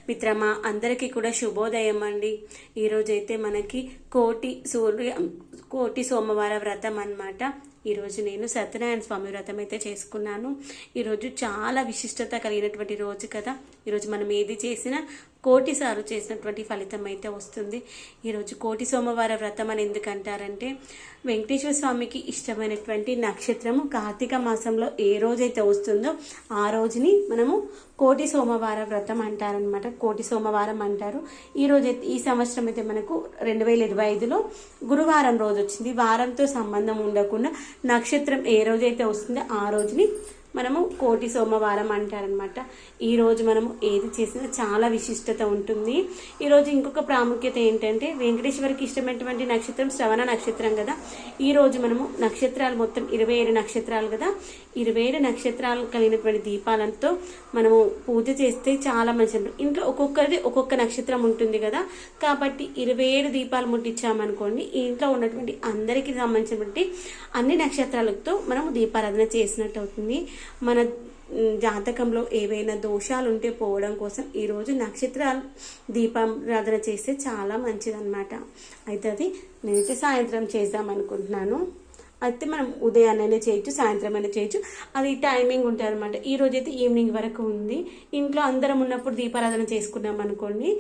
మిత్రమా అందరికీ కూడా శుభోదయం అండి. ఈరోజైతే మనకి కోటి సోమవార వ్రతం అన్నమాట. ఈరోజు నేను సత్యనారాయణ స్వామి వ్రతం అయితే చేసుకున్నాను. ఈరోజు చాలా విశిష్టత కలిగినటువంటి రోజు కదా. ఈరోజు మనం ఏది చేసినా కోటిసార్లు చేసినటువంటి ఫలితం అయితే వస్తుంది. ఈరోజు కోటి సోమవార వ్రతం అని ఎందుకంటారంటే, వెంకటేశ్వర స్వామికి ఇష్టమైనటువంటి నక్షత్రము కార్తీక మాసంలో ఏ రోజైతే వస్తుందో ఆ రోజుని మనము కోటి సోమవార వ్రతం అంటారనమాట. కోటి సోమవారం అంటారు. ఈ సంవత్సరం అయితే మనకు 2025లో గురువారం రోజు వచ్చింది. వారంతో సంబంధం ఉండకుండా నక్షత్రం ఏ రోజైతే వస్తుందో ఆ రోజుని మనము కోటి సోమవారం అంటారనమాట. ఈరోజు మనము ఏది చేసినా చాలా విశిష్టత ఉంటుంది. ఈరోజు ఇంకొక ప్రాముఖ్యత ఏంటంటే, వెంకటేశ్వరికి ఇష్టమైనటువంటి నక్షత్రం శ్రవణ నక్షత్రం కదా. ఈరోజు మనము నక్షత్రాలు మొత్తం 27 నక్షత్రాలు కదా. 27 నక్షత్రాలు కలిగినటువంటి దీపాలతో మనము పూజ చేస్తే చాలా మంచిది. ఇంట్లో ఒక్కొక్కరిది ఒక్కొక్క నక్షత్రం ఉంటుంది కదా. కాబట్టి 27 దీపాలు ముట్టించామనుకోండి, ఈ ఇంట్లో ఉన్నటువంటి అందరికీ సంబంధించినటువంటి అన్ని నక్షత్రాలతో మనము దీపారాధన చేసినట్టు అవుతుంది. మన జాతకంలో ఏవైనా దోషాలు ఉంటే పోవడం కోసం ఈరోజు నక్షత్రాలు దీపారాధన చేస్తే చాలా మంచిదన్నమాట. అయితే అది నేనైతే సాయంత్రం చేద్దాం అనుకుంటున్నాను. అయితే మనం ఉదయాన్నైనా చేయొచ్చు, సాయంత్రం అయినా చేయొచ్చు. అది టైమింగ్ ఉంటుంది అనమాట. ఈరోజు అయితే ఈవినింగ్ వరకు ఉంది. ఇంట్లో అందరం ఉన్నప్పుడు దీపారాధన చేసుకున్నాం అనుకోండి,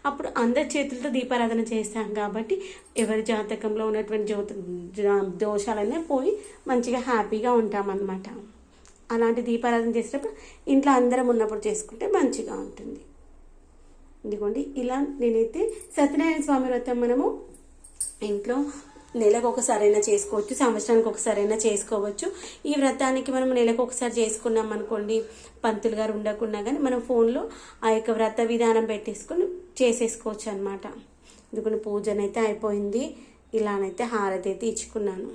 అప్పుడు అందరి చేతులతో దీపారాధన చేస్తాం కాబట్టి ఎవరి జాతకంలో ఉన్నటువంటి దోషాలన్నీ పోయి మంచిగా హ్యాపీగా ఉంటామన్నమాట. అలాంటి దీపారాధన చేసేటప్పుడు ఇంట్లో అందరం ఉన్నప్పుడు చేసుకుంటే మంచిగా ఉంటుంది. ఇదిగోండి, ఇలా నేనైతే సత్యనారాయణ స్వామి వ్రతం మనము ఇంట్లో నెలకు ఒకసారైనా చేసుకోవచ్చు, సంవత్సరానికి ఒకసారైనా చేసుకోవచ్చు. ఈ వ్రతానికి మనం నెలకు ఒకసారి చేసుకున్నాం అనుకోండి, పంతులు గారు ఉండకున్నా కానీ మనం ఫోన్లో ఆ యొక్క వ్రత విధానం పెట్టేసుకొని చేసేసుకోవచ్చు అనమాట. ఎందుకంటే పూజనైతే అయిపోయింది. ఇలానైతే హారతి అయితే ఇచ్చుకున్నాను.